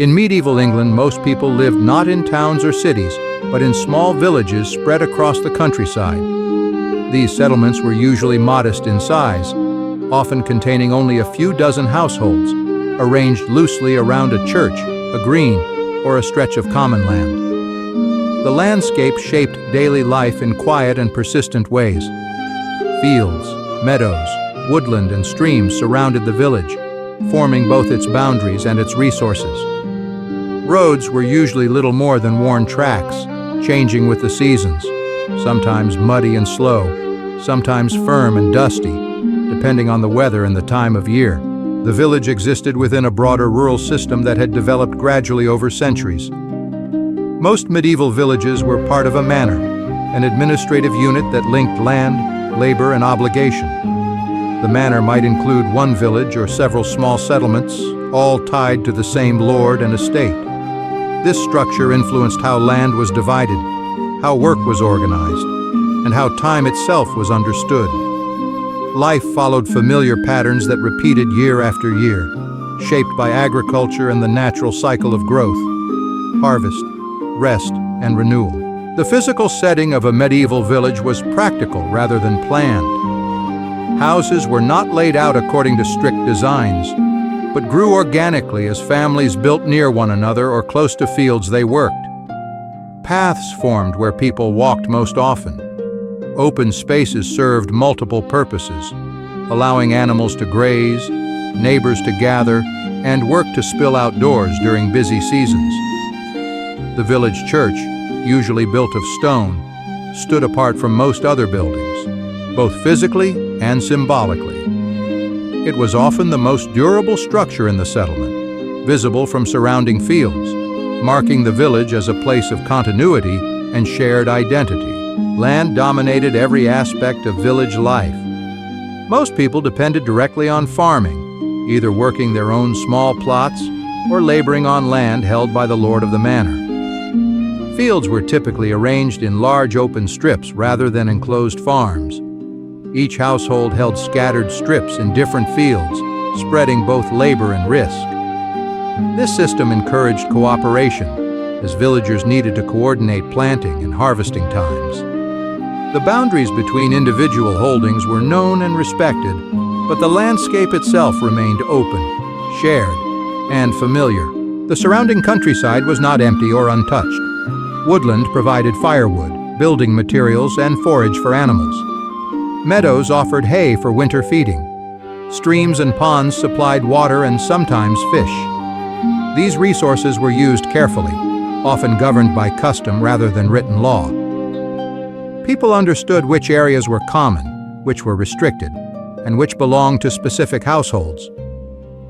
In medieval England, most people lived not in towns or cities, but in small villages spread across the countryside. These settlements were usually modest in size, often containing only a few dozen households, arranged loosely around a church, a green, or a stretch of common land. The landscape shaped daily life in quiet and persistent ways. Fields, meadows, woodland, and streams surrounded the village, forming both its boundaries and its resources. Roads were usually little more than worn tracks, changing with the seasons, sometimes muddy and slow, sometimes firm and dusty, depending on the weather and the time of year. The village existed within a broader rural system that had developed gradually over centuries. Most medieval villages were part of a manor, an administrative unit that linked land, labor, and obligation. The manor might include one village or several small settlements, all tied to the same lord and estate. This structure influenced how land was divided, how work was organized, and how time itself was understood. Life followed familiar patterns that repeated year after year, shaped by agriculture and the natural cycle of growth, harvest, rest, and renewal. The physical setting of a medieval village was practical rather than planned. Houses were not laid out according to strict designs, but grew organically as families built near one another or close to fields they worked. Paths formed where people walked most often. Open spaces served multiple purposes, allowing animals to graze, neighbors to gather, and work to spill outdoors during busy seasons. The village church, usually built of stone, stood apart from most other buildings, both physically and symbolically. It was often the most durable structure in the settlement, visible from surrounding fields, marking the village as a place of continuity and shared identity. Land dominated every aspect of village life. Most people depended directly on farming, either working their own small plots or laboring on land held by the lord of the manor. Fields were typically arranged in large open strips rather than enclosed farms. Each household held scattered strips in different fields, spreading both labor and risk. This system encouraged cooperation, as villagers needed to coordinate planting and harvesting times. The boundaries between individual holdings were known and respected, but the landscape itself remained open, shared, and familiar. The surrounding countryside was not empty or untouched. Woodland provided firewood, building materials, and forage for animals. Meadows offered hay for winter feeding. Streams and ponds supplied water and sometimes fish. These resources were used carefully, often governed by custom rather than written law. People understood which areas were common, which were restricted, and which belonged to specific households.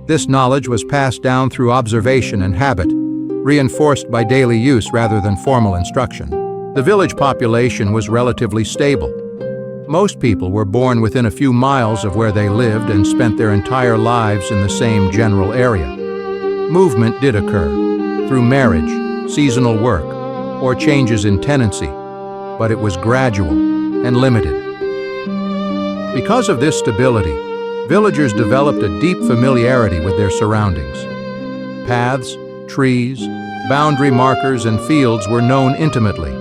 This knowledge was passed down through observation and habit, reinforced by daily use rather than formal instruction. The village population was relatively stable. Most people were born within a few miles of where they lived and spent their entire lives in the same general area. Movement did occur, through marriage, seasonal work, or changes in tenancy, but it was gradual and limited. Because of this stability, villagers developed a deep familiarity with their surroundings. Paths, trees, boundary markers, and fields were known intimately,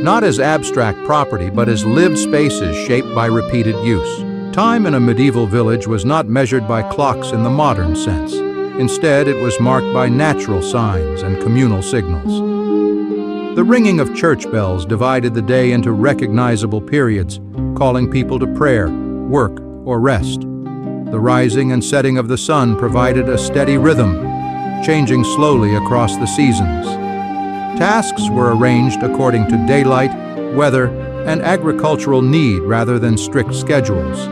not as abstract property but as lived spaces shaped by repeated use. Time in a medieval village was not measured by clocks in the modern sense. Instead, it was marked by natural signs and communal signals. The ringing of church bells divided the day into recognizable periods, calling people to prayer, work, or rest. The rising and setting of the sun provided a steady rhythm, changing slowly across the seasons. Tasks were arranged according to daylight, weather, and agricultural need rather than strict schedules.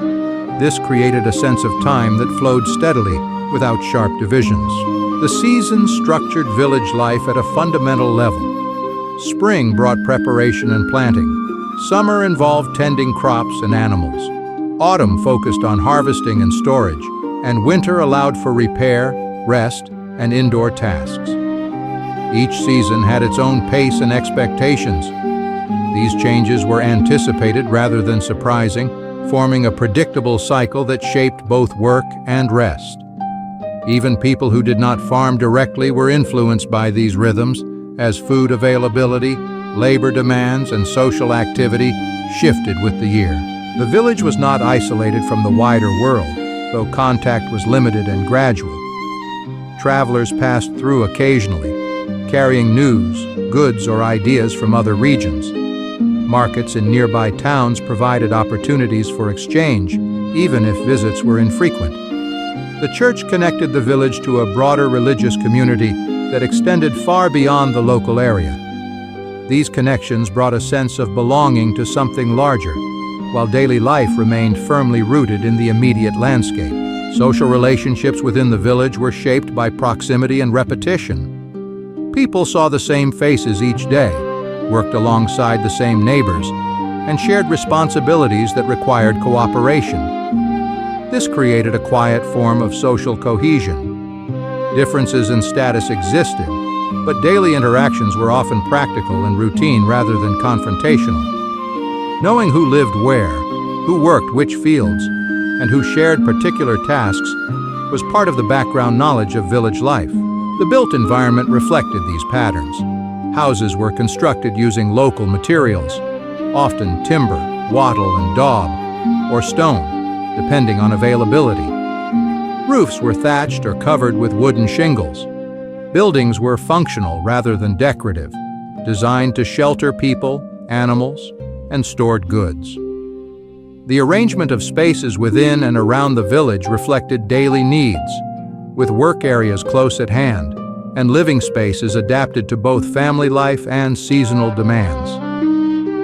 This created a sense of time that flowed steadily, without sharp divisions. The seasons structured village life at a fundamental level. Spring brought preparation and planting. Summer involved tending crops and animals. Autumn focused on harvesting and storage, and winter allowed for repair, rest, and indoor tasks. Each season had its own pace and expectations. These changes were anticipated rather than surprising, forming a predictable cycle that shaped both work and rest. Even people who did not farm directly were influenced by these rhythms, as food availability, labor demands, and social activity shifted with the year. The village was not isolated from the wider world, though contact was limited and gradual. Travelers passed through occasionally, carrying news, goods, or ideas from other regions. Markets in nearby towns provided opportunities for exchange, even if visits were infrequent. The church connected the village to a broader religious community that extended far beyond the local area. These connections brought a sense of belonging to something larger, while daily life remained firmly rooted in the immediate landscape. Social relationships within the village were shaped by proximity and repetition. People saw the same faces each day, worked alongside the same neighbors, and shared responsibilities that required cooperation. This created a quiet form of social cohesion. Differences in status existed, but daily interactions were often practical and routine rather than confrontational. Knowing who lived where, who worked which fields, and who shared particular tasks was part of the background knowledge of village life. The built environment reflected these patterns. Houses were constructed using local materials, often timber, wattle and daub, or stone, depending on availability. Roofs were thatched or covered with wooden shingles. Buildings were functional rather than decorative, designed to shelter people, animals, and stored goods. The arrangement of spaces within and around the village reflected daily needs, with work areas close at hand and living spaces adapted to both family life and seasonal demands.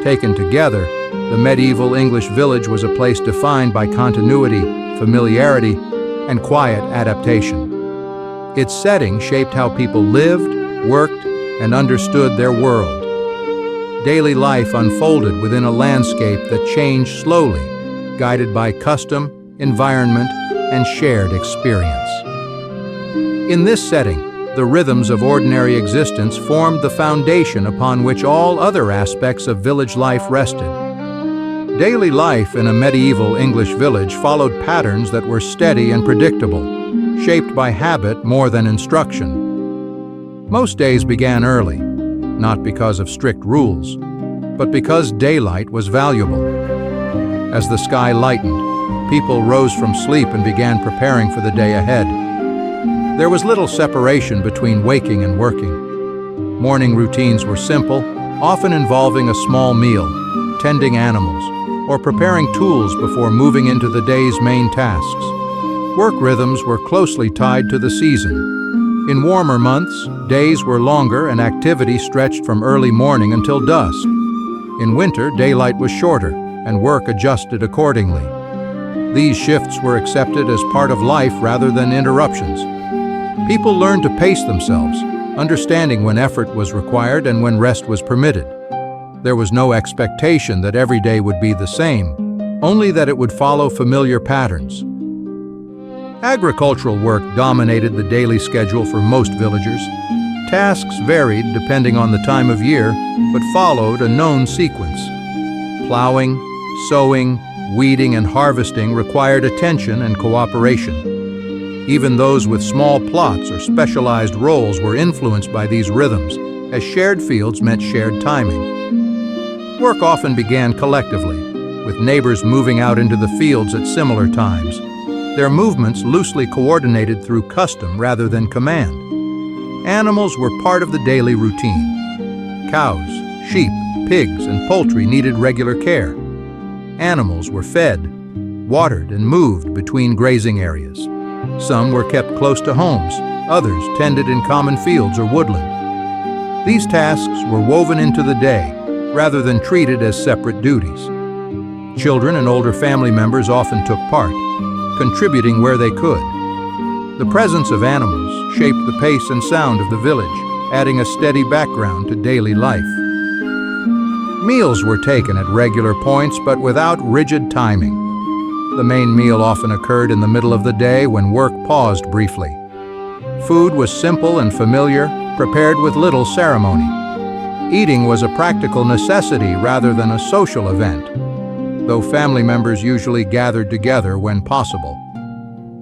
Taken together, the medieval English village was a place defined by continuity, familiarity, and quiet adaptation. Its setting shaped how people lived, worked, and understood their world. Daily life unfolded within a landscape that changed slowly, guided by custom, environment, and shared experience. In this setting, the rhythms of ordinary existence formed the foundation upon which all other aspects of village life rested. Daily life in a medieval English village followed patterns that were steady and predictable, shaped by habit more than instruction. Most days began early, not because of strict rules, but because daylight was valuable. As the sky lightened, people rose from sleep and began preparing for the day ahead. There was little separation between waking and working. Morning routines were simple, often involving a small meal, tending animals, or preparing tools before moving into the day's main tasks. Work rhythms were closely tied to the season. In warmer months, days were longer and activity stretched from early morning until dusk. In winter, daylight was shorter, and work adjusted accordingly. These shifts were accepted as part of life rather than interruptions. People learned to pace themselves, understanding when effort was required and when rest was permitted. There was no expectation that every day would be the same, only that it would follow familiar patterns. Agricultural work dominated the daily schedule for most villagers. Tasks varied depending on the time of year, but followed a known sequence. Plowing, sowing, weeding, and harvesting required attention and cooperation. Even those with small plots or specialized roles were influenced by these rhythms, as shared fields meant shared timing. Work often began collectively, with neighbors moving out into the fields at similar times, their movements loosely coordinated through custom rather than command. Animals were part of the daily routine. Cows, sheep, pigs, and poultry needed regular care. Animals were fed, watered, and moved between grazing areas. Some were kept close to homes, others tended in common fields or woodland. These tasks were woven into the day, rather than treated as separate duties. Children and older family members often took part, contributing where they could. The presence of animals shaped the pace and sound of the village, adding a steady background to daily life. Meals were taken at regular points, but without rigid timing. The main meal often occurred in the middle of the day when work paused briefly. Food was simple and familiar, prepared with little ceremony. Eating was a practical necessity rather than a social event, though family members usually gathered together when possible.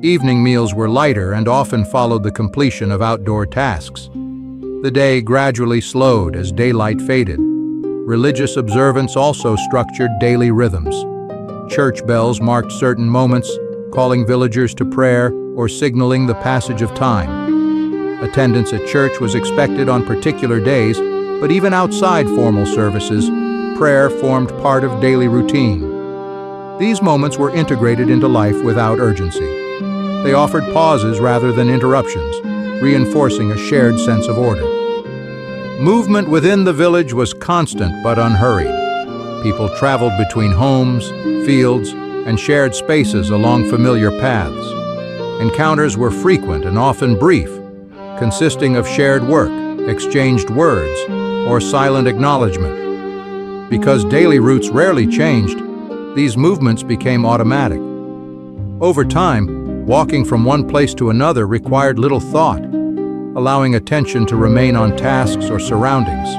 Evening meals were lighter and often followed the completion of outdoor tasks. The day gradually slowed as daylight faded. Religious observance also structured daily rhythms. Church bells marked certain moments, calling villagers to prayer or signaling the passage of time. Attendance at church was expected on particular days, but even outside formal services, prayer formed part of daily routine. These moments were integrated into life without urgency. They offered pauses rather than interruptions, reinforcing a shared sense of order. Movement within the village was constant but unhurried. People traveled between homes, fields, and shared spaces along familiar paths. Encounters were frequent and often brief, consisting of shared work, exchanged words, or silent acknowledgement. Because daily routes rarely changed, these movements became automatic. Over time, walking from one place to another required little thought, allowing attention to remain on tasks or surroundings.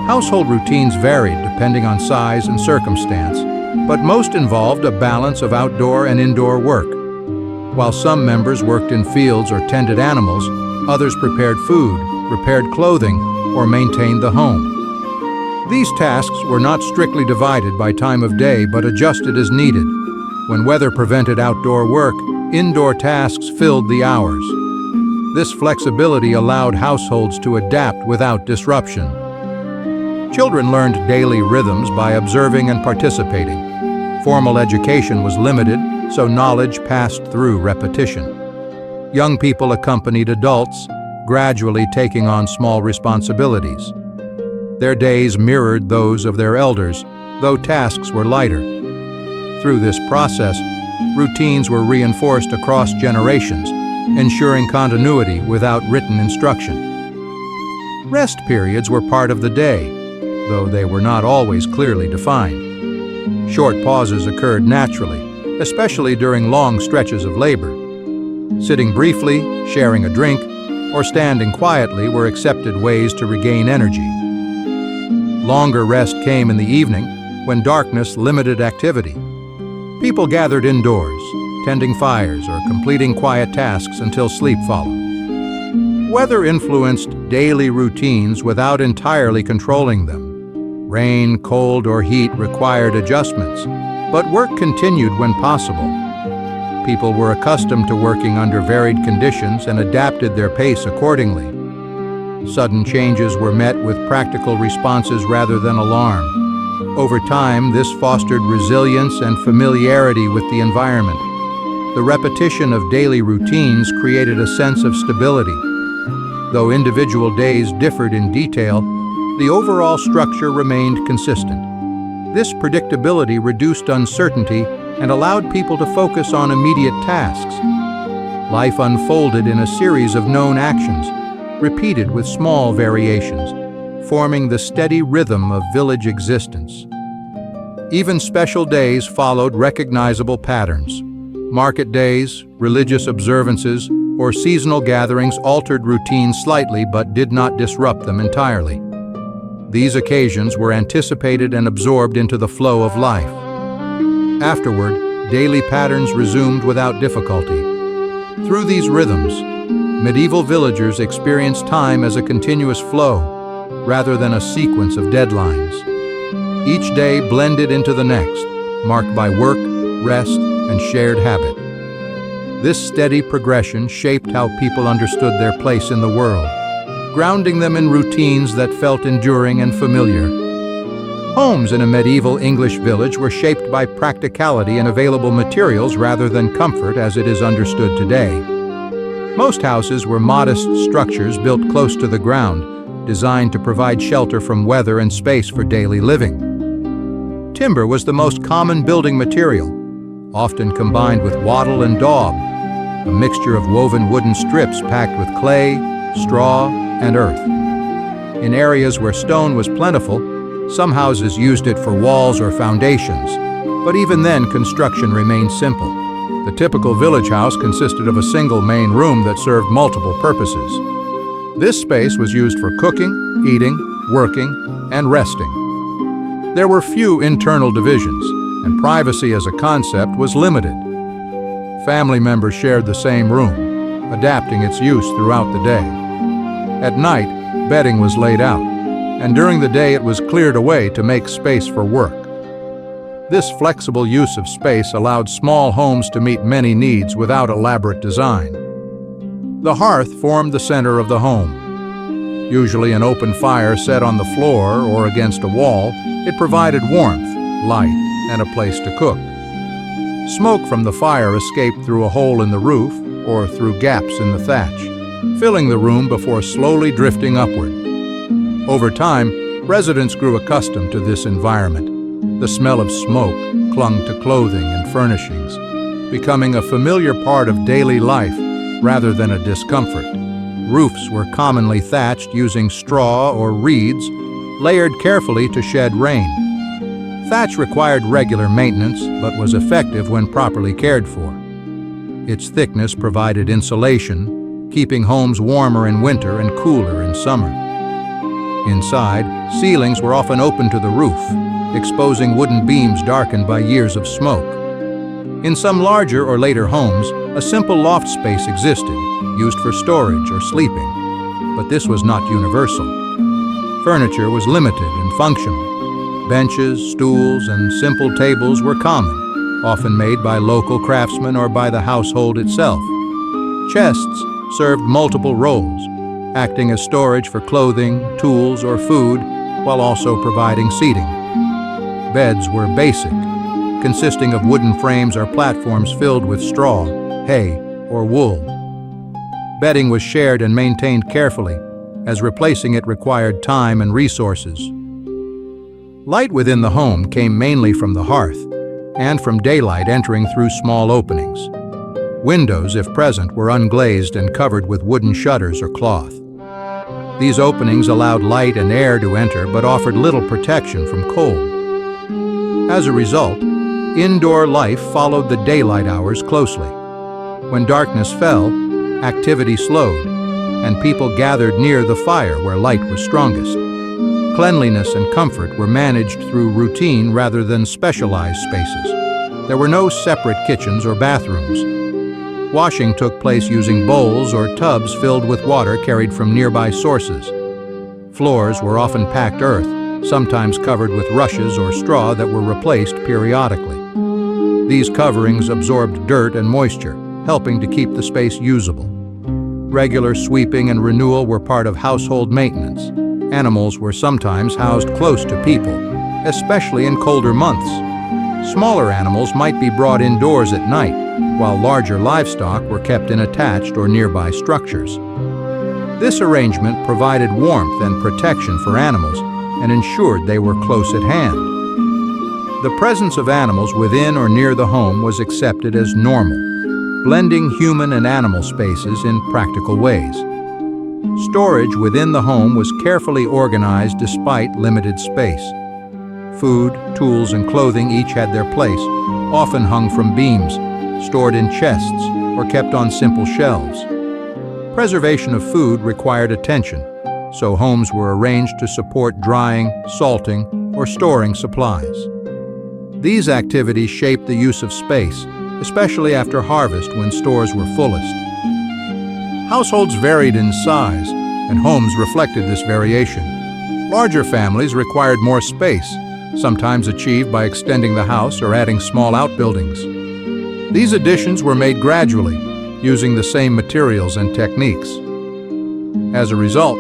Household routines varied depending on size and circumstance, but most involved a balance of outdoor and indoor work. While some members worked in fields or tended animals, others prepared food, repaired clothing, or maintained the home. These tasks were not strictly divided by time of day but adjusted as needed. When weather prevented outdoor work, indoor tasks filled the hours. This flexibility allowed households to adapt without disruption. Children learned daily rhythms by observing and participating. Formal education was limited, so knowledge passed through repetition. Young people accompanied adults, gradually taking on small responsibilities. Their days mirrored those of their elders, though tasks were lighter. Through this process, routines were reinforced across generations, ensuring continuity without written instruction. Rest periods were part of the day, though they were not always clearly defined. Short pauses occurred naturally, especially during long stretches of labor. Sitting briefly, sharing a drink, or standing quietly were accepted ways to regain energy. Longer rest came in the evening, when darkness limited activity. People gathered indoors, tending fires or completing quiet tasks until sleep followed. Weather influenced daily routines without entirely controlling them. Rain, cold, or heat required adjustments, but work continued when possible. People were accustomed to working under varied conditions and adapted their pace accordingly. Sudden changes were met with practical responses rather than alarm. Over time, this fostered resilience and familiarity with the environment. The repetition of daily routines created a sense of stability. Though individual days differed in detail, the overall structure remained consistent. This predictability reduced uncertainty and allowed people to focus on immediate tasks. Life unfolded in a series of known actions, repeated with small variations, forming the steady rhythm of village existence. Even special days followed recognizable patterns. Market days, religious observances, or seasonal gatherings altered routines slightly but did not disrupt them entirely. These occasions were anticipated and absorbed into the flow of life. Afterward, daily patterns resumed without difficulty. Through these rhythms, medieval villagers experienced time as a continuous flow, rather than a sequence of deadlines. Each day blended into the next, marked by work, rest, and shared habit. This steady progression shaped how people understood their place in the world, grounding them in routines that felt enduring and familiar. Homes in a medieval English village were shaped by practicality and available materials rather than comfort as it is understood today. Most houses were modest structures built close to the ground, designed to provide shelter from weather and space for daily living. Timber was the most common building material, often combined with wattle and daub, a mixture of woven wooden strips packed with clay, straw, and earth. In areas where stone was plentiful, some houses used it for walls or foundations, but even then construction remained simple. The typical village house consisted of a single main room that served multiple purposes. This space was used for cooking, eating, working, and resting. There were few internal divisions, and privacy as a concept was limited. Family members shared the same room, adapting its use throughout the day. At night, bedding was laid out, and during the day it was cleared away to make space for work. This flexible use of space allowed small homes to meet many needs without elaborate design. The hearth formed the center of the home. Usually an open fire set on the floor or against a wall, it provided warmth, light, and a place to cook. Smoke from the fire escaped through a hole in the roof or through gaps in the thatch, filling the room before slowly drifting upward. Over time, residents grew accustomed to this environment. The smell of smoke clung to clothing and furnishings, becoming a familiar part of daily life rather than a discomfort. Roofs were commonly thatched using straw or reeds, layered carefully to shed rain. Thatch required regular maintenance, but was effective when properly cared for. Its thickness provided insulation, keeping homes warmer in winter and cooler in summer. Inside, ceilings were often open to the roof, exposing wooden beams darkened by years of smoke. In some larger or later homes, a simple loft space existed, used for storage or sleeping, but this was not universal. Furniture was limited and functional. Benches, stools, and simple tables were common, often made by local craftsmen or by the household itself. Chests served multiple roles, acting as storage for clothing, tools, or food, while also providing seating. Beds were basic, consisting of wooden frames or platforms filled with straw, hay, or wool. Bedding was shared and maintained carefully, as replacing it required time and resources. Light within the home came mainly from the hearth, and from daylight entering through small openings. Windows, if present, were unglazed and covered with wooden shutters or cloth. These openings allowed light and air to enter but offered little protection from cold. As a result, indoor life followed the daylight hours closely. When darkness fell, activity slowed, and people gathered near the fire where light was strongest. Cleanliness and comfort were managed through routine rather than specialized spaces. There were no separate kitchens or bathrooms. Washing took place using bowls or tubs filled with water carried from nearby sources. Floors were often packed earth, sometimes covered with rushes or straw that were replaced periodically. These coverings absorbed dirt and moisture, helping to keep the space usable. Regular sweeping and renewal were part of household maintenance. Animals were sometimes housed close to people, especially in colder months. Smaller animals might be brought indoors at night, while larger livestock were kept in attached or nearby structures. This arrangement provided warmth and protection for animals and ensured they were close at hand. The presence of animals within or near the home was accepted as normal, blending human and animal spaces in practical ways. Storage within the home was carefully organized despite limited space. Food, tools, and clothing each had their place, often hung from beams, stored in chests, or kept on simple shelves. Preservation of food required attention, so homes were arranged to support drying, salting, or storing supplies. These activities shaped the use of space, especially after harvest when stores were fullest. Households varied in size, and homes reflected this variation. Larger families required more space, sometimes achieved by extending the house or adding small outbuildings. These additions were made gradually, using the same materials and techniques. As a result,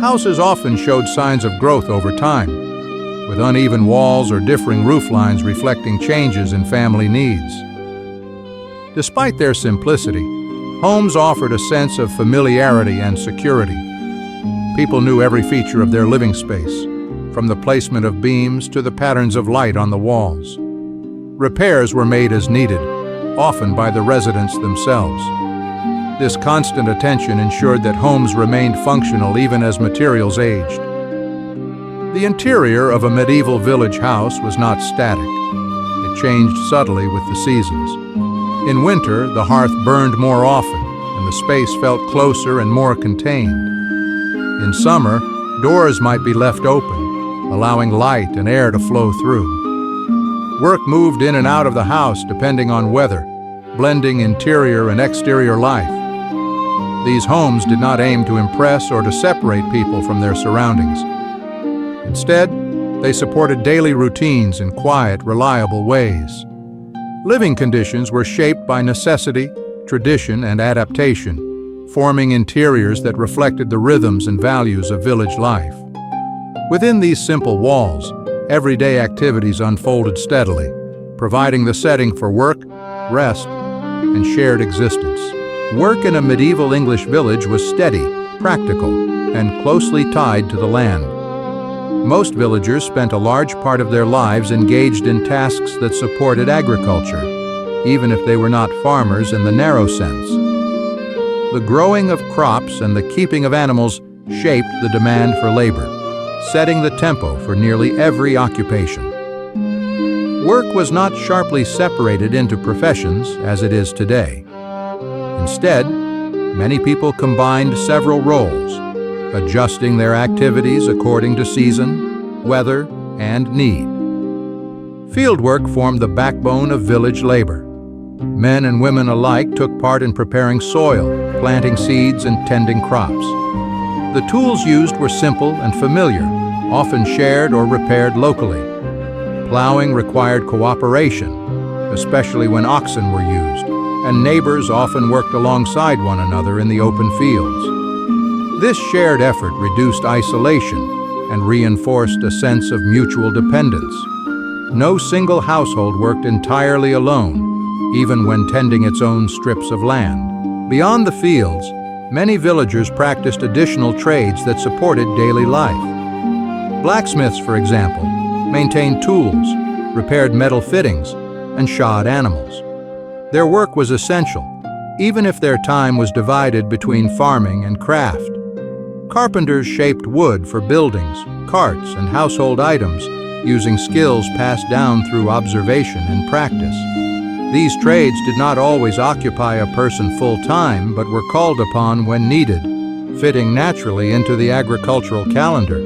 houses often showed signs of growth over time, with uneven walls or differing roof lines reflecting changes in family needs. Despite their simplicity, homes offered a sense of familiarity and security. People knew every feature of their living space, from the placement of beams to the patterns of light on the walls. Repairs were made as needed, often by the residents themselves. This constant attention ensured that homes remained functional even as materials aged. The interior of a medieval village house was not static. It changed subtly with the seasons. In winter, the hearth burned more often, and the space felt closer and more contained. In summer, doors might be left open, allowing light and air to flow through. Work moved in and out of the house depending on weather, blending interior and exterior life. These homes did not aim to impress or to separate people from their surroundings. Instead, they supported daily routines in quiet, reliable ways. Living conditions were shaped by necessity, tradition, and adaptation, forming interiors that reflected the rhythms and values of village life. Within these simple walls, everyday activities unfolded steadily, providing the setting for work, rest, and shared existence. Work in a medieval English village was steady, practical, and closely tied to the land. Most villagers spent a large part of their lives engaged in tasks that supported agriculture, even if they were not farmers in the narrow sense. The growing of crops and the keeping of animals shaped the demand for labor, setting the tempo for nearly every occupation. Work was not sharply separated into professions as it is today. Instead, many people combined several roles, adjusting their activities according to season, weather, and need. Fieldwork formed the backbone of village labor. Men and women alike took part in preparing soil, planting seeds, and tending crops. The tools used were simple and familiar, often shared or repaired locally. Plowing required cooperation, especially when oxen were used, and neighbors often worked alongside one another in the open fields. This shared effort reduced isolation and reinforced a sense of mutual dependence. No single household worked entirely alone, even when tending its own strips of land. Beyond the fields, many villagers practiced additional trades that supported daily life. Blacksmiths, for example, maintained tools, repaired metal fittings, and shod animals. Their work was essential, even if their time was divided between farming and craft. Carpenters shaped wood for buildings, carts, and household items, using skills passed down through observation and practice. These trades did not always occupy a person full-time, but were called upon when needed, fitting naturally into the agricultural calendar.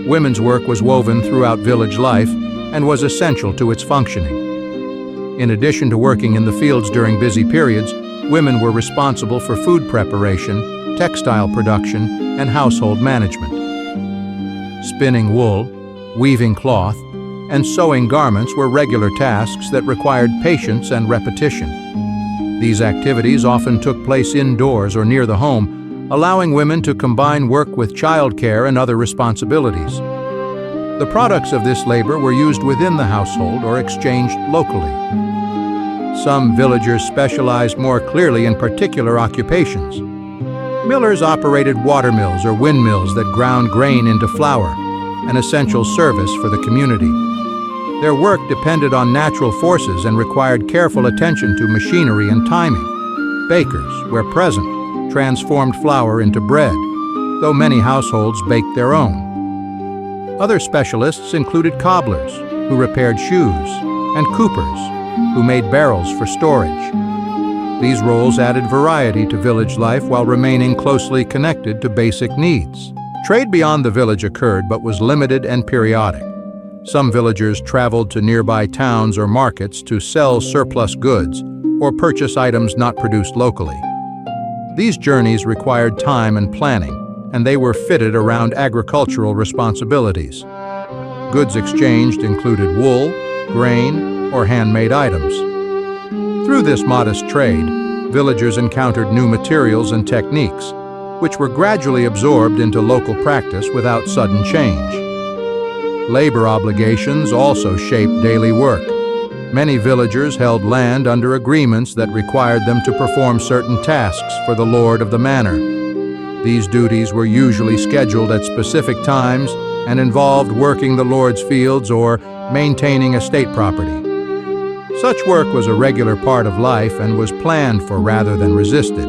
Women's work was woven throughout village life and was essential to its functioning. In addition to working in the fields during busy periods, women were responsible for food preparation, textile production, and household management. Spinning wool, weaving cloth, and sewing garments were regular tasks that required patience and repetition. These activities often took place indoors or near the home, allowing women to combine work with childcare and other responsibilities. The products of this labor were used within the household or exchanged locally. Some villagers specialized more clearly in particular occupations. Millers operated watermills or windmills that ground grain into flour, an essential service for the community. Their work depended on natural forces and required careful attention to machinery and timing. Bakers, where present, transformed flour into bread, though many households baked their own. Other specialists included cobblers, who repaired shoes, and coopers, who made barrels for storage. These roles added variety to village life while remaining closely connected to basic needs. Trade beyond the village occurred but was limited and periodic. Some villagers traveled to nearby towns or markets to sell surplus goods or purchase items not produced locally. These journeys required time and planning, and they were fitted around agricultural responsibilities. Goods exchanged included wool, grain, or handmade items. Through this modest trade, villagers encountered new materials and techniques, which were gradually absorbed into local practice without sudden change. Labor obligations also shaped daily work. Many villagers held land under agreements that required them to perform certain tasks for the lord of the manor. These duties were usually scheduled at specific times and involved working the lord's fields or maintaining estate property. Such work was a regular part of life and was planned for rather than resisted.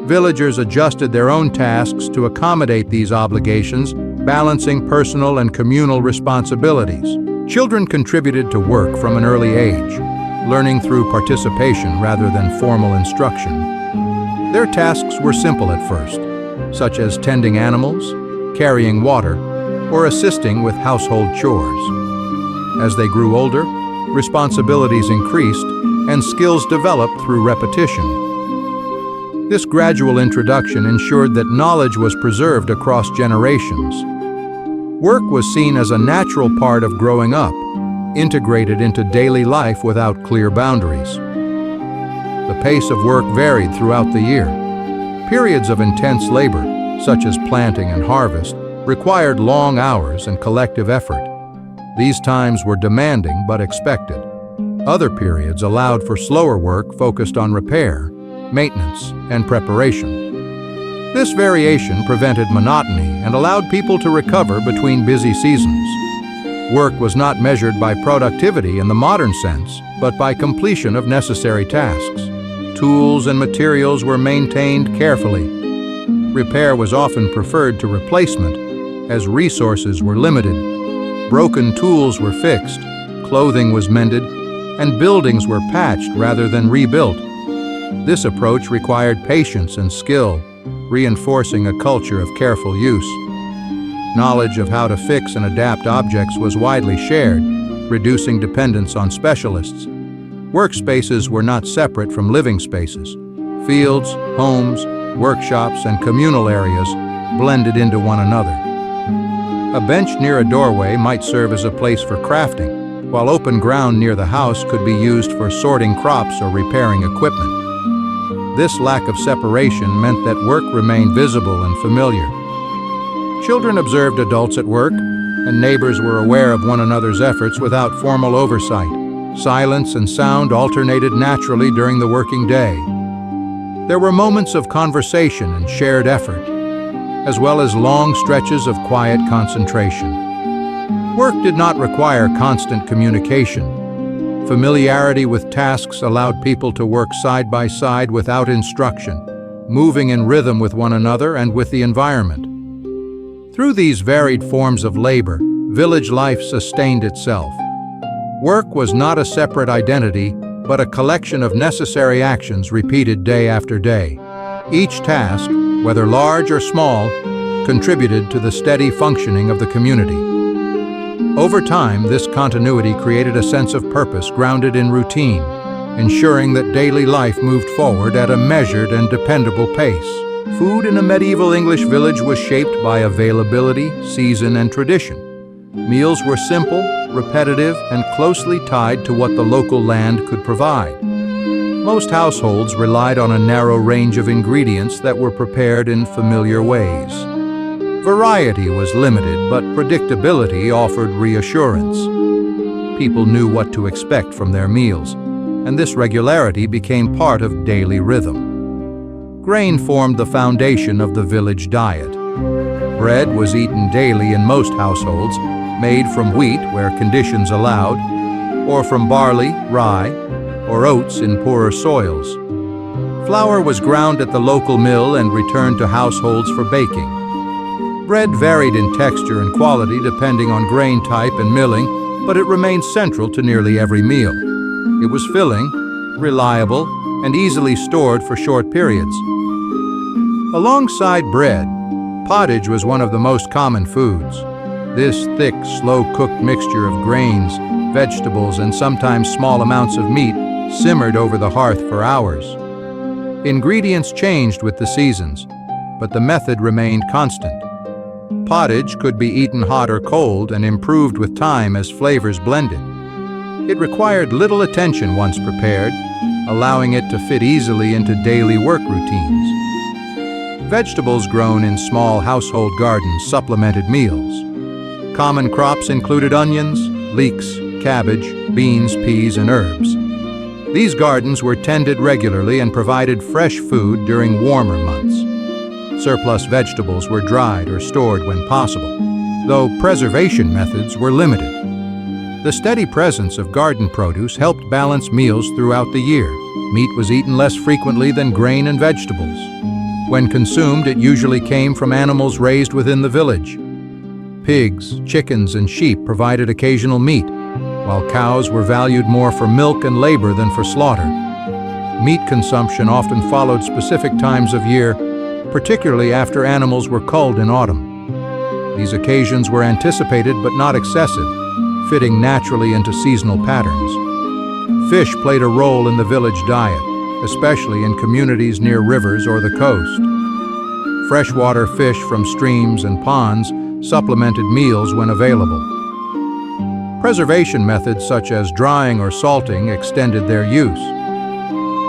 Villagers adjusted their own tasks to accommodate these obligations, balancing personal and communal responsibilities. Children contributed to work from an early age, learning through participation rather than formal instruction. Their tasks were simple at first, such as tending animals, carrying water, or assisting with household chores. As they grew older, responsibilities increased, and skills developed through repetition. This gradual introduction ensured that knowledge was preserved across generations. Work was seen as a natural part of growing up, integrated into daily life without clear boundaries. The pace of work varied throughout the year. Periods of intense labor, such as planting and harvest, required long hours and collective effort. These times were demanding but expected. Other periods allowed for slower work focused on repair, maintenance, and preparation. This variation prevented monotony and allowed people to recover between busy seasons. Work was not measured by productivity in the modern sense, but by completion of necessary tasks. Tools and materials were maintained carefully. Repair was often preferred to replacement, as resources were limited. Broken tools were fixed, clothing was mended, and buildings were patched rather than rebuilt. This approach required patience and skill, reinforcing a culture of careful use. Knowledge of how to fix and adapt objects was widely shared, reducing dependence on specialists. Workspaces were not separate from living spaces. Fields, homes, workshops, and communal areas blended into one another. A bench near a doorway might serve as a place for crafting, while open ground near the house could be used for sorting crops or repairing equipment. This lack of separation meant that work remained visible and familiar. Children observed adults at work, and neighbors were aware of one another's efforts without formal oversight. Silence and sound alternated naturally during the working day. There were moments of conversation and shared effort, as well as long stretches of quiet concentration. Work did not require constant communication. Familiarity with tasks allowed people to work side by side without instruction, moving in rhythm with one another and with the environment. Through these varied forms of labor, village life sustained itself. Work was not a separate identity, but a collection of necessary actions repeated day after day. Each task, whether large or small, contributed to the steady functioning of the community. Over time, this continuity created a sense of purpose grounded in routine, ensuring that daily life moved forward at a measured and dependable pace. Food in a medieval English village was shaped by availability, season, and tradition. Meals were simple, repetitive, and closely tied to what the local land could provide. Most households relied on a narrow range of ingredients that were prepared in familiar ways. Variety was limited, but predictability offered reassurance. People knew what to expect from their meals, and this regularity became part of daily rhythm. Grain formed the foundation of the village diet. Bread was eaten daily in most households, made from wheat where conditions allowed, or from barley, rye, or oats in poorer soils. Flour was ground at the local mill and returned to households for baking. Bread varied in texture and quality depending on grain type and milling, but it remained central to nearly every meal. It was filling, reliable, and easily stored for short periods. Alongside bread, pottage was one of the most common foods. This thick, slow-cooked mixture of grains, vegetables, and sometimes small amounts of meat simmered over the hearth for hours. Ingredients changed with the seasons, but the method remained constant. Pottage could be eaten hot or cold and improved with time as flavors blended. It required little attention once prepared, allowing it to fit easily into daily work routines. Vegetables grown in small household gardens supplemented meals. Common crops included onions, leeks, cabbage, beans, peas, and herbs. These gardens were tended regularly and provided fresh food during warmer months. Surplus vegetables were dried or stored when possible, though preservation methods were limited. The steady presence of garden produce helped balance meals throughout the year. Meat was eaten less frequently than grain and vegetables. When consumed, it usually came from animals raised within the village. Pigs, chickens, and sheep provided occasional meat, while cows were valued more for milk and labor than for slaughter. Meat consumption often followed specific times of year, particularly after animals were culled in autumn. These occasions were anticipated but not excessive, fitting naturally into seasonal patterns. Fish played a role in the village diet, especially in communities near rivers or the coast. Freshwater fish from streams and ponds supplemented meals when available. Preservation methods such as drying or salting extended their use.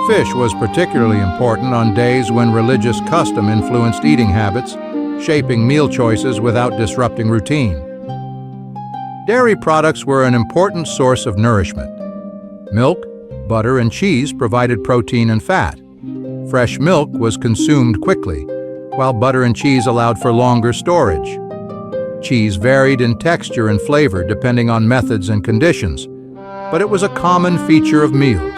Fish was particularly important on days when religious custom influenced eating habits, shaping meal choices without disrupting routine. Dairy products were an important source of nourishment. Milk, butter, and cheese provided protein and fat. Fresh milk was consumed quickly, while butter and cheese allowed for longer storage. Cheese varied in texture and flavor depending on methods and conditions, but it was a common feature of meals.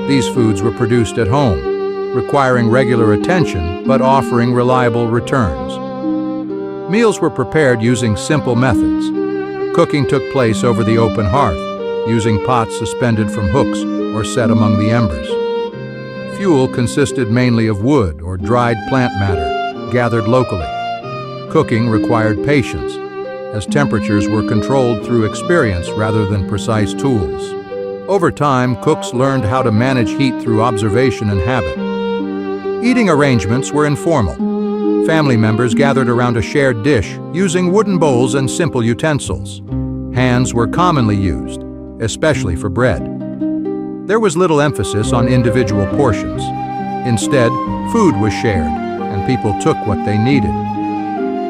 These foods were produced at home, requiring regular attention but offering reliable returns. Meals were prepared using simple methods. Cooking took place over the open hearth, using pots suspended from hooks or set among the embers. Fuel consisted mainly of wood or dried plant matter, gathered locally. Cooking required patience, as temperatures were controlled through experience rather than precise tools. Over time, cooks learned how to manage heat through observation and habit. Eating arrangements were informal. Family members gathered around a shared dish, using wooden bowls and simple utensils. Hands were commonly used, especially for bread. There was little emphasis on individual portions. Instead, food was shared, and people took what they needed.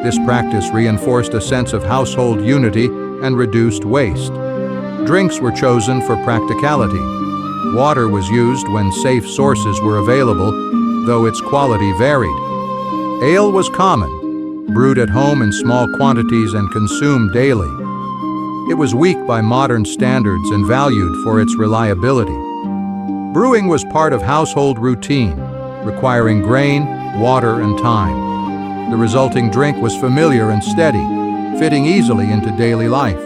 This practice reinforced a sense of household unity and reduced waste. Drinks were chosen for practicality. Water was used when safe sources were available, though its quality varied. Ale was common, brewed at home in small quantities and consumed daily. It was weak by modern standards and valued for its reliability. Brewing was part of household routine, requiring grain, water, and time. The resulting drink was familiar and steady, fitting easily into daily life.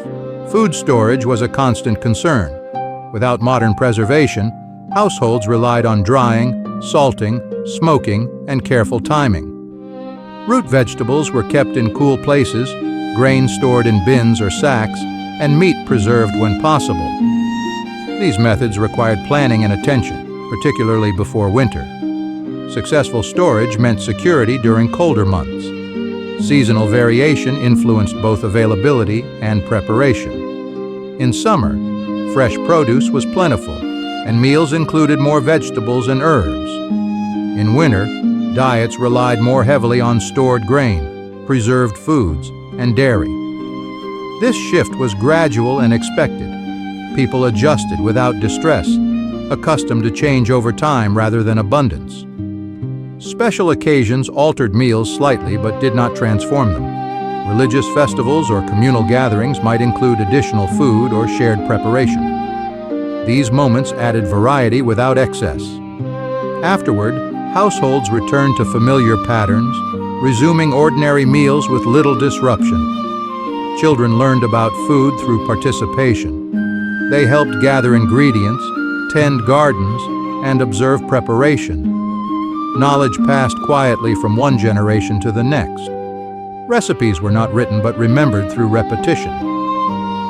Food storage was a constant concern. Without modern preservation, households relied on drying, salting, smoking, and careful timing. Root vegetables were kept in cool places, grain stored in bins or sacks, and meat preserved when possible. These methods required planning and attention, particularly before winter. Successful storage meant security during colder months. Seasonal variation influenced both availability and preparation. In summer, fresh produce was plentiful, and meals included more vegetables and herbs. In winter, diets relied more heavily on stored grain, preserved foods, and dairy. This shift was gradual and expected. People adjusted without distress, accustomed to change over time rather than abundance. Special occasions altered meals slightly but did not transform them. Religious festivals or communal gatherings might include additional food or shared preparation. These moments added variety without excess. Afterward, households returned to familiar patterns, resuming ordinary meals with little disruption. Children learned about food through participation. They helped gather ingredients, tend gardens, and observe preparation. Knowledge passed quietly from one generation to the next. Recipes were not written but remembered through repetition.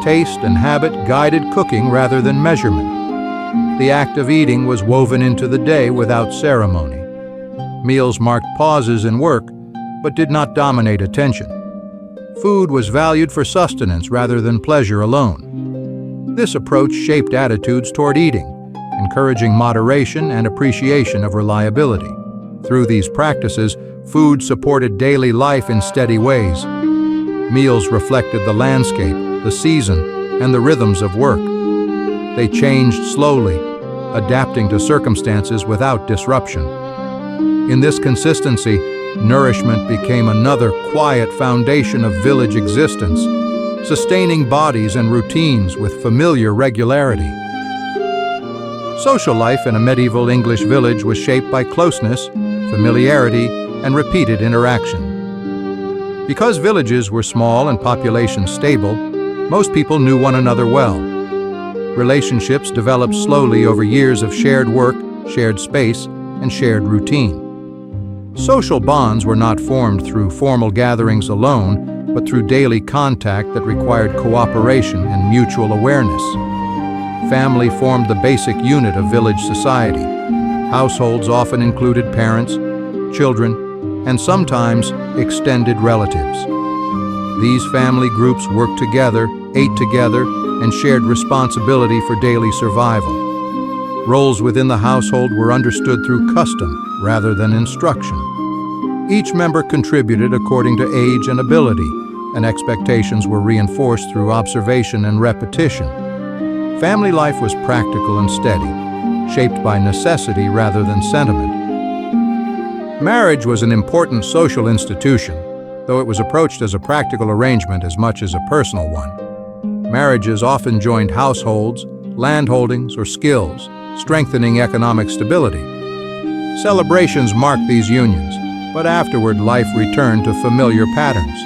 Taste and habit guided cooking rather than measurement. The act of eating was woven into the day without ceremony. Meals marked pauses in work, but did not dominate attention. Food was valued for sustenance rather than pleasure alone. This approach shaped attitudes toward eating, encouraging moderation and appreciation of reliability. Through these practices, food supported daily life in steady ways. Meals reflected the landscape, the season, and the rhythms of work. They changed slowly, adapting to circumstances without disruption. In this consistency, nourishment became another quiet foundation of village existence, sustaining bodies and routines with familiar regularity. Social life in a medieval English village was shaped by closeness, familiarity, and repeated interaction. Because villages were small and populations stable, most people knew one another well. Relationships developed slowly over years of shared work, shared space, and shared routine. Social bonds were not formed through formal gatherings alone, but through daily contact that required cooperation and mutual awareness. family formed the basic unit of village society. Households often included parents, children, and sometimes extended relatives. These family groups worked together, ate together, and shared responsibility for daily survival. Roles within the household were understood through custom rather than instruction. Each member contributed according to age and ability, and expectations were reinforced through observation and repetition. Family life was practical and steady, shaped by necessity rather than sentiment. Marriage was an important social institution, though it was approached as a practical arrangement as much as a personal one. Marriages often joined households, landholdings, or skills, strengthening economic stability. Celebrations marked these unions, but afterward life returned to familiar patterns.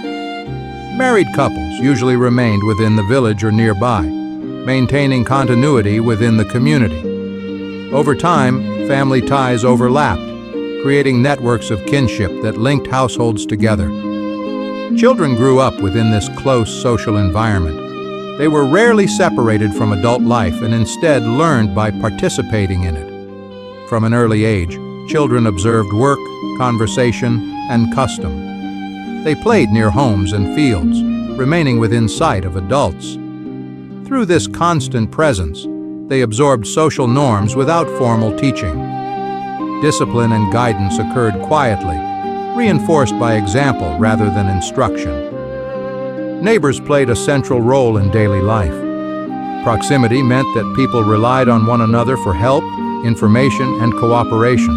Married couples usually remained within the village or nearby, maintaining continuity within the community. Over time, family ties overlapped, creating networks of kinship that linked households together. Children grew up within this close social environment. They were rarely separated from adult life and instead learned by participating in it. From an early age, children observed work, conversation, and custom. They played near homes and fields, remaining within sight of adults. Through this constant presence, they absorbed social norms without formal teaching. Discipline and guidance occurred quietly, reinforced by example rather than instruction. Neighbors played a central role in daily life. Proximity meant that people relied on one another for help, information, and cooperation.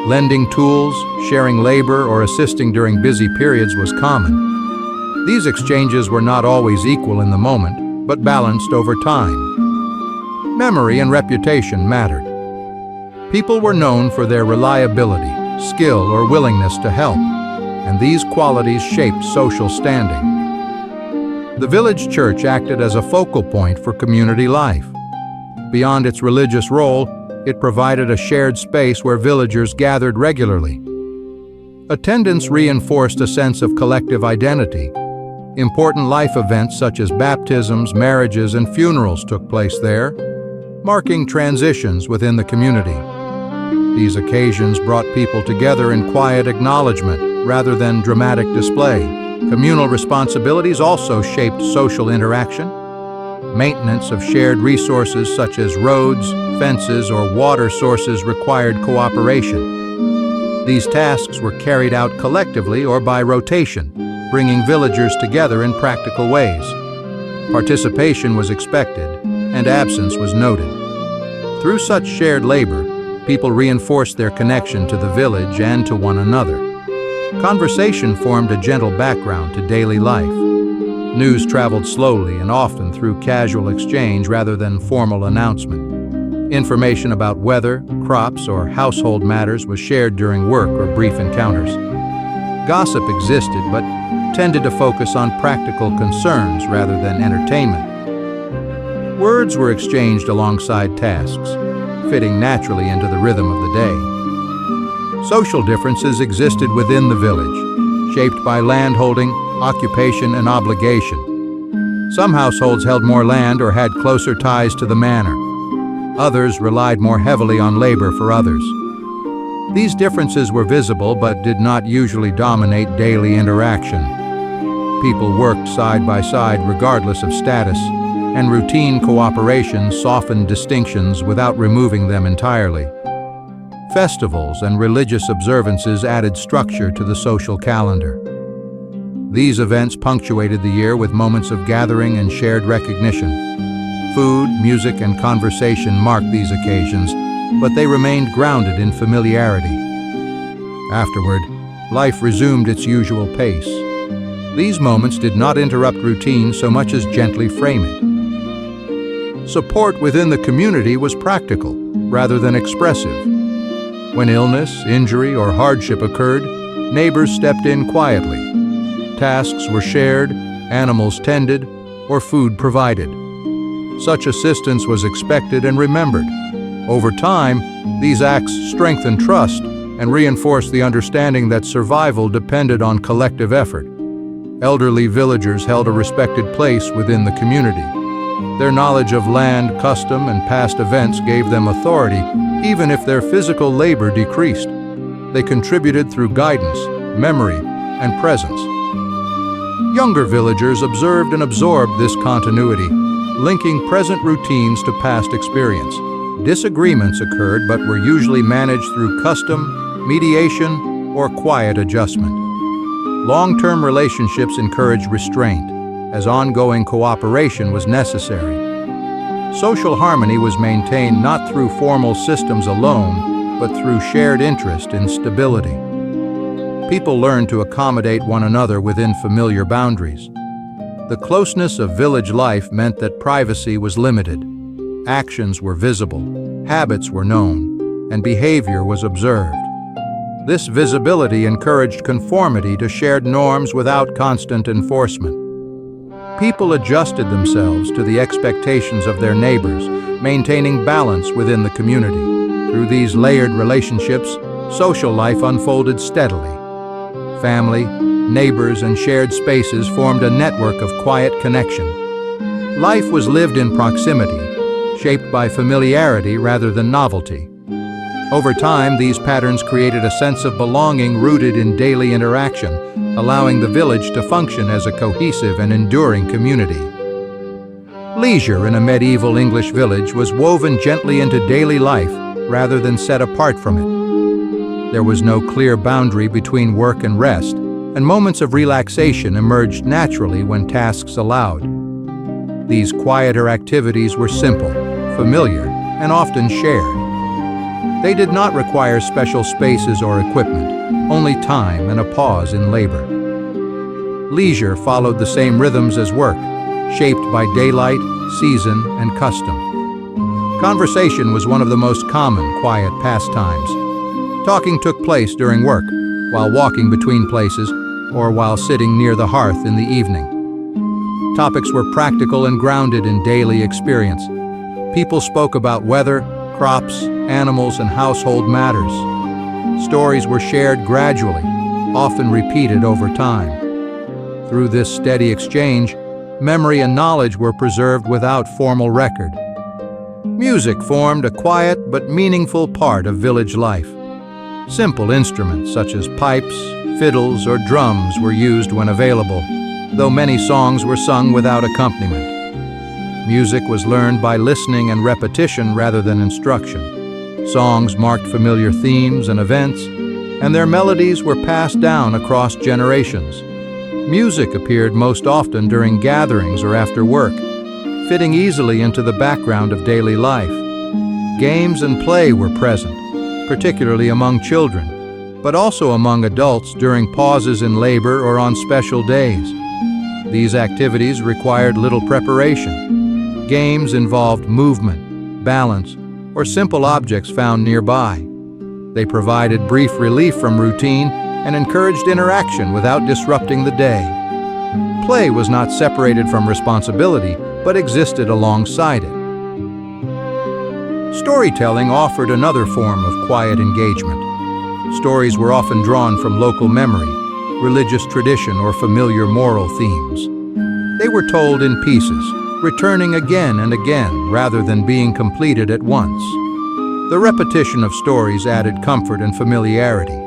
Lending tools, sharing labor, or assisting during busy periods was common. These exchanges were not always equal in the moment, but balanced over time. Memory and reputation mattered. People were known for their reliability, skill, or willingness to help, and these qualities shaped social standing. The village church acted as a focal point for community life. Beyond its religious role, it provided a shared space where villagers gathered regularly. Attendance reinforced a sense of collective identity. Important life events such as baptisms, marriages, and funerals took place there, marking transitions within the community. These occasions brought people together in quiet acknowledgement rather than dramatic display. Communal responsibilities also shaped social interaction. Maintenance of shared resources such as roads, fences, or water sources required cooperation. These tasks were carried out collectively or by rotation, bringing villagers together in practical ways. Participation was expected, and absence was noted. Through such shared labor, people reinforced their connection to the village and to one another. Conversation formed a gentle background to daily life. News traveled slowly and often through casual exchange rather than formal announcement. Information about weather, crops, or household matters was shared during work or brief encounters. Gossip existed, but tended to focus on practical concerns rather than entertainment. Words were exchanged alongside tasks, fitting naturally into the rhythm of the day. Social differences existed within the village, shaped by landholding, occupation, and obligation. Some households held more land or had closer ties to the manor. Others relied more heavily on labor for others. These differences were visible but did not usually dominate daily interaction. People worked side by side regardless of status, and routine cooperation softened distinctions without removing them entirely. Festivals and religious observances added structure to the social calendar. These events punctuated the year with moments of gathering and shared recognition. Food, music, and conversation marked these occasions, but they remained grounded in familiarity. Afterward, life resumed its usual pace. These moments did not interrupt routine so much as gently frame it. Support within the community was practical, rather than expressive. When illness, injury, or hardship occurred, neighbors stepped in quietly. Tasks were shared, animals tended, or food provided. Such assistance was expected and remembered. Over time, these acts strengthened trust and reinforced the understanding that survival depended on collective effort. Elderly villagers held a respected place within the community. Their knowledge of land, custom, and past events gave them authority, even if their physical labor decreased. They contributed through guidance, memory, and presence. Younger villagers observed and absorbed this continuity, linking present routines to past experience. Disagreements occurred but were usually managed through custom, mediation, or quiet adjustment. Long-term relationships encouraged restraint, as ongoing cooperation was necessary. Social harmony was maintained not through formal systems alone, but through shared interest in stability. People learned to accommodate one another within familiar boundaries. The closeness of village life meant that privacy was limited. Actions were visible, habits were known, and behavior was observed. This visibility encouraged conformity to shared norms without constant enforcement. People adjusted themselves to the expectations of their neighbors, maintaining balance within the community. Through these layered relationships, social life unfolded steadily. Family, neighbors, and shared spaces formed a network of quiet connection. Life was lived in proximity, shaped by familiarity rather than novelty. Over time, these patterns created a sense of belonging rooted in daily interaction, allowing the village to function as a cohesive and enduring community. Leisure in a medieval English village was woven gently into daily life rather than set apart from it. There was no clear boundary between work and rest, and moments of relaxation emerged naturally when tasks allowed. These quieter activities were simple, familiar, and often shared. They did not require special spaces or equipment, only time and a pause in labor. Leisure followed the same rhythms as work, shaped by daylight, season, and custom. Conversation was one of the most common quiet pastimes. Talking took place during work, while walking between places, or while sitting near the hearth in the evening. Topics were practical and grounded in daily experience. People spoke about weather, crops, animals, and household matters. Stories were shared gradually, often repeated over time. Through this steady exchange, memory and knowledge were preserved without formal record. Music formed a quiet but meaningful part of village life. Simple instruments such as pipes, fiddles, or drums were used when available, though many songs were sung without accompaniment. Music was learned by listening and repetition rather than instruction. Songs marked familiar themes and events, and their melodies were passed down across generations. Music appeared most often during gatherings or after work, fitting easily into the background of daily life. Games and play were present, particularly among children, but also among adults during pauses in labor or on special days. These activities required little preparation. Games involved movement, balance, or simple objects found nearby. They provided brief relief from routine and encouraged interaction without disrupting the day. Play was not separated from responsibility, but existed alongside it. Storytelling offered another form of quiet engagement. Stories were often drawn from local memory, religious tradition, or familiar moral themes. They were told in pieces, returning again and again rather than being completed at once. The repetition of stories added comfort and familiarity.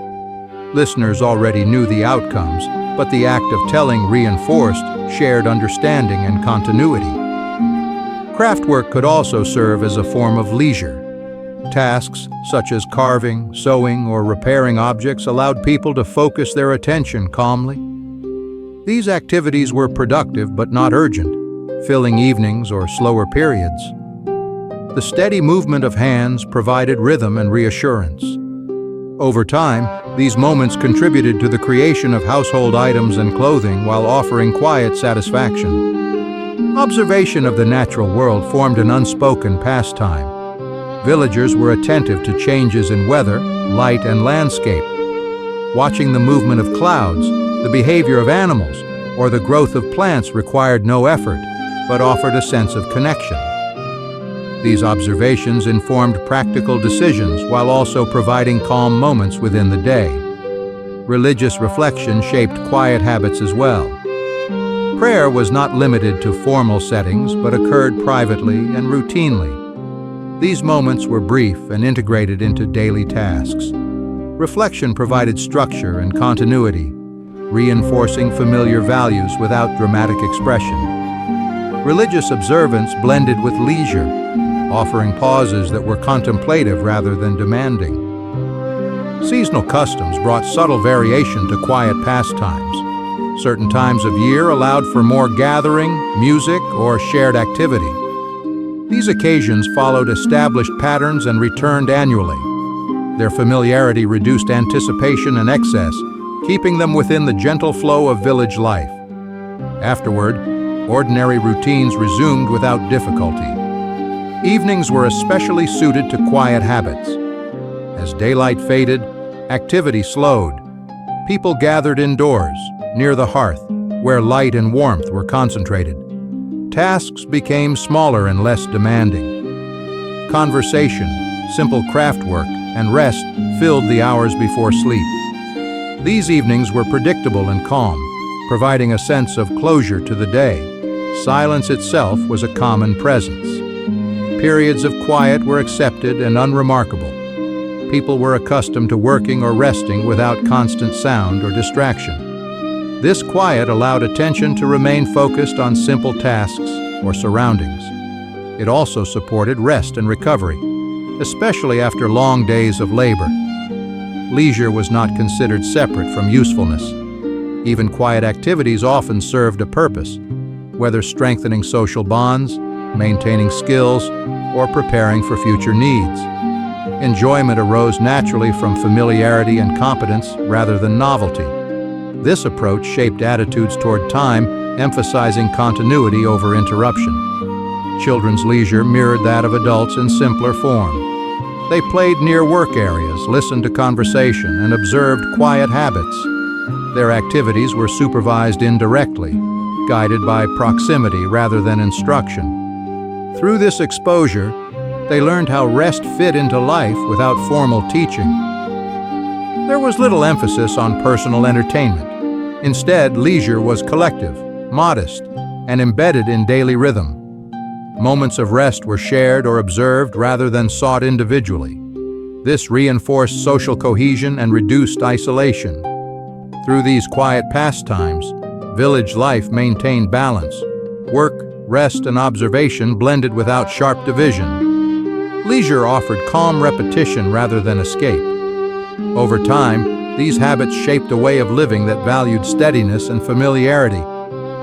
Listeners already knew the outcomes, but the act of telling reinforced shared understanding and continuity. Craftwork could also serve as a form of leisure. Tasks such as carving, sewing, or repairing objects allowed people to focus their attention calmly. These activities were productive but not urgent, filling evenings or slower periods. The steady movement of hands provided rhythm and reassurance. Over time, these moments contributed to the creation of household items and clothing while offering quiet satisfaction. Observation of the natural world formed an unspoken pastime. Villagers were attentive to changes in weather, light, and landscape. Watching the movement of clouds, the behavior of animals, or the growth of plants required no effort, but offered a sense of connection. These observations informed practical decisions while also providing calm moments within the day. Religious reflection shaped quiet habits as well. Prayer was not limited to formal settings, but occurred privately and routinely. These moments were brief and integrated into daily tasks. Reflection provided structure and continuity, reinforcing familiar values without dramatic expression. Religious observance blended with leisure, offering pauses that were contemplative rather than demanding. Seasonal customs brought subtle variation to quiet pastimes. Certain times of year allowed for more gathering, music, or shared activity. These occasions followed established patterns and returned annually. Their familiarity reduced anticipation and excess, keeping them within the gentle flow of village life. Afterward, ordinary routines resumed without difficulty. Evenings were especially suited to quiet habits. As daylight faded, activity slowed. People gathered indoors, near the hearth, where light and warmth were concentrated. Tasks became smaller and less demanding. Conversation, simple craft work, and rest filled the hours before sleep. These evenings were predictable and calm, providing a sense of closure to the day. Silence itself was a common presence. Periods of quiet were accepted and unremarkable. People were accustomed to working or resting without constant sound or distraction. This quiet allowed attention to remain focused on simple tasks or surroundings. It also supported rest and recovery, especially after long days of labor. Leisure was not considered separate from usefulness. Even quiet activities often served a purpose, whether strengthening social bonds, maintaining skills, or preparing for future needs. Enjoyment arose naturally from familiarity and competence rather than novelty. This approach shaped attitudes toward time, emphasizing continuity over interruption. Children's leisure mirrored that of adults in simpler form. They played near work areas, listened to conversation, and observed quiet habits. Their activities were supervised indirectly, guided by proximity rather than instruction. Through this exposure, they learned how rest fit into life without formal teaching. There was little emphasis on personal entertainment. Instead, leisure was collective, modest, and embedded in daily rhythm. Moments of rest were shared or observed rather than sought individually. This reinforced social cohesion and reduced isolation. Through these quiet pastimes, village life maintained balance. Work, rest, and observation blended without sharp division. Leisure offered calm repetition rather than escape. Over time, these habits shaped a way of living that valued steadiness and familiarity,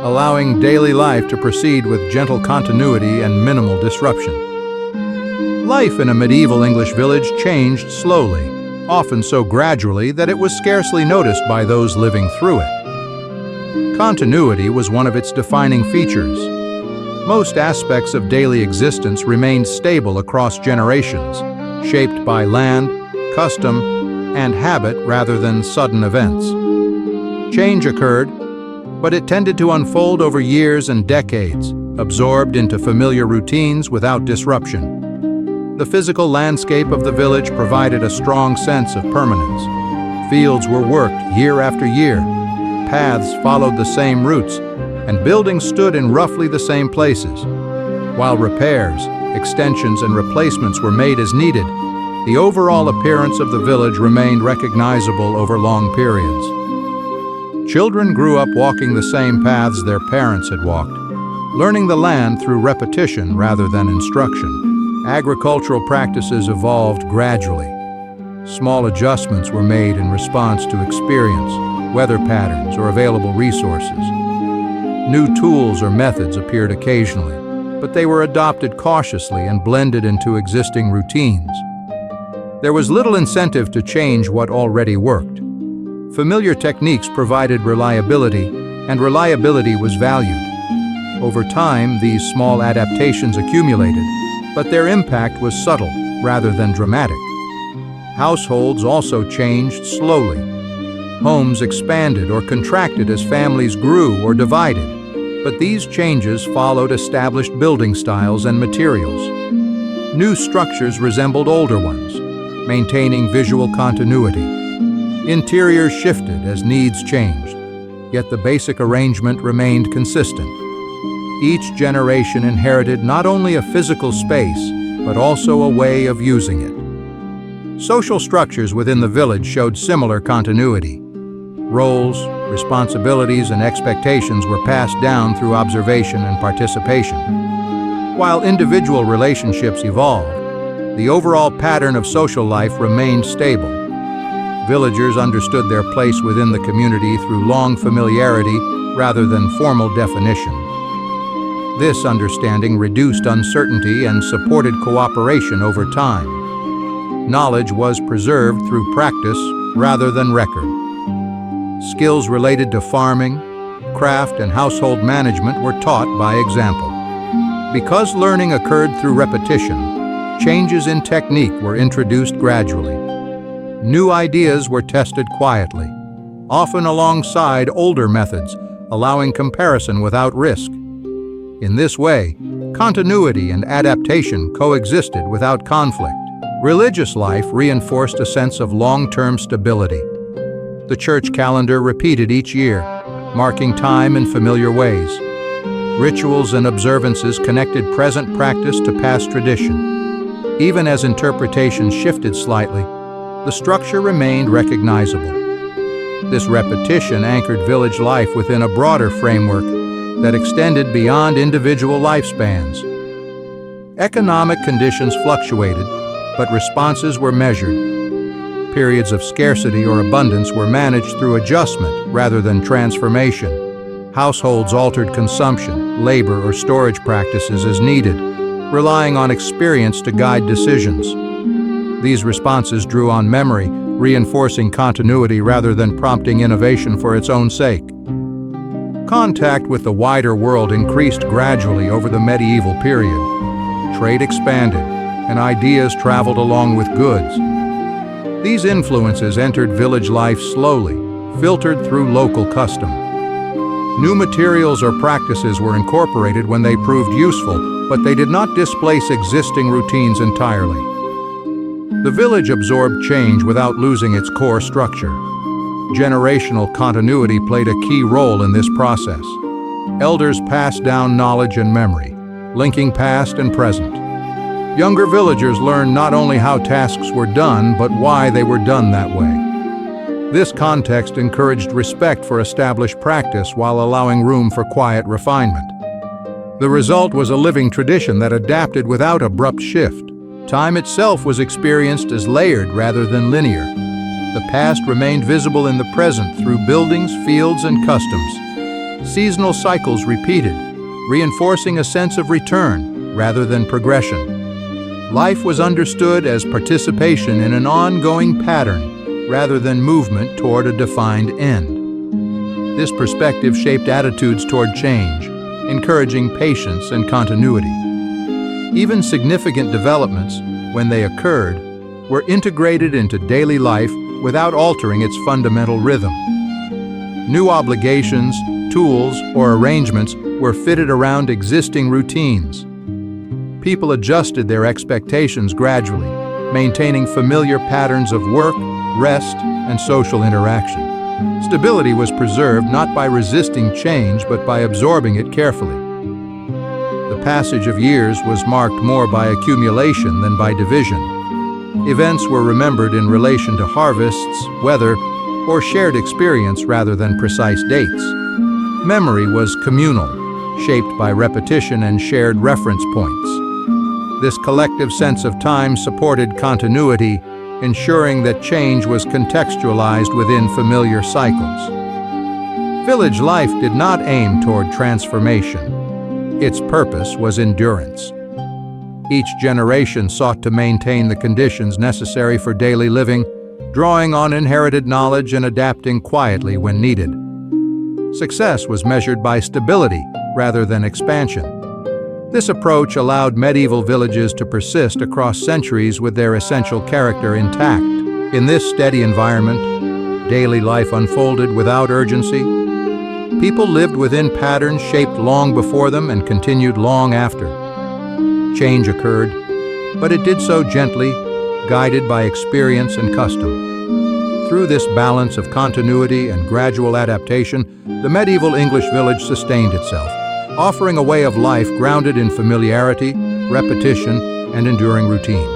allowing daily life to proceed with gentle continuity and minimal disruption. Life in a medieval English village changed slowly, often so gradually that it was scarcely noticed by those living through it. Continuity was one of its defining features. Most aspects of daily existence remained stable across generations, shaped by land, custom, and habit rather than sudden events. Change occurred, but it tended to unfold over years and decades, absorbed into familiar routines without disruption. The physical landscape of the village provided a strong sense of permanence. Fields were worked year after year, paths followed the same routes, and buildings stood in roughly the same places. While repairs, extensions, and replacements were made as needed, the overall appearance of the village remained recognizable over long periods. Children grew up walking the same paths their parents had walked, learning the land through repetition rather than instruction. Agricultural practices evolved gradually. Small adjustments were made in response to experience, weather patterns, or available resources. New tools or methods appeared occasionally, but they were adopted cautiously and blended into existing routines. There was little incentive to change what already worked. Familiar techniques provided reliability, and reliability was valued. Over time, these small adaptations accumulated, but their impact was subtle rather than dramatic. Households also changed slowly. Homes expanded or contracted as families grew or divided, but these changes followed established building styles and materials. New structures resembled older ones, maintaining visual continuity. Interiors shifted as needs changed. yet the basic arrangement remained consistent. Each generation inherited not only a physical space, but also a way of using it. Social structures within the village showed similar continuity. Roles, responsibilities, and expectations were passed down through observation and participation. While individual relationships evolved, the overall pattern of social life remained stable. Villagers understood their place within the community through long familiarity rather than formal definition. This understanding reduced uncertainty and supported cooperation over time. Knowledge was preserved through practice rather than record. Skills related to farming, craft, and household management were taught by example. Because learning occurred through repetition, changes in technique were introduced gradually. New ideas were tested quietly, often alongside older methods, allowing comparison without risk. In this way, continuity and adaptation coexisted without conflict. Religious life reinforced a sense of long-term stability. The church calendar repeated each year, marking time in familiar ways. Rituals and observances connected present practice to past tradition. Even as interpretations shifted slightly, the structure remained recognizable. This repetition anchored village life within a broader framework that extended beyond individual lifespans. Economic conditions fluctuated, but responses were measured. Periods of scarcity or abundance were managed through adjustment rather than transformation. Households altered consumption, labor, or storage practices as needed, relying on experience to guide decisions. These responses drew on memory, reinforcing continuity rather than prompting innovation for its own sake. Contact with the wider world increased gradually over the medieval period. Trade expanded, and ideas traveled along with goods. These influences entered village life slowly, filtered through local custom. New materials or practices were incorporated when they proved useful, but they did not displace existing routines entirely. The village absorbed change without losing its core structure. Generational continuity played a key role in this process. Elders passed down knowledge and memory, linking past and present. Younger villagers learned not only how tasks were done, but why they were done that way. This context encouraged respect for established practice while allowing room for quiet refinement. The result was a living tradition that adapted without abrupt shift. Time itself was experienced as layered rather than linear. The past remained visible in the present through buildings, fields, and customs. Seasonal cycles repeated, reinforcing a sense of return rather than progression. Life was understood as participation in an ongoing pattern rather than movement toward a defined end. This perspective shaped attitudes toward change, encouraging patience and continuity. Even significant developments, when they occurred, were integrated into daily life without altering its fundamental rhythm. New obligations, tools, or arrangements were fitted around existing routines. People adjusted their expectations gradually, maintaining familiar patterns of work, rest, and social interaction. Stability was preserved not by resisting change, but by absorbing it carefully. The passage of years was marked more by accumulation than by division. Events were remembered in relation to harvests, weather, or shared experience rather than precise dates. Memory was communal, shaped by repetition and shared reference points. This collective sense of time supported continuity, ensuring that change was contextualized within familiar cycles. Village life did not aim toward transformation. Its purpose was endurance. Each generation sought to maintain the conditions necessary for daily living, drawing on inherited knowledge and adapting quietly when needed. Success was measured by stability rather than expansion. This approach allowed medieval villages to persist across centuries with their essential character intact. In this steady environment, daily life unfolded without urgency. People lived within patterns shaped long before them and continued long after. Change occurred, but it did so gently, guided by experience and custom. Through this balance of continuity and gradual adaptation, the medieval English village sustained itself, offering a way of life grounded in familiarity, repetition, and enduring routine.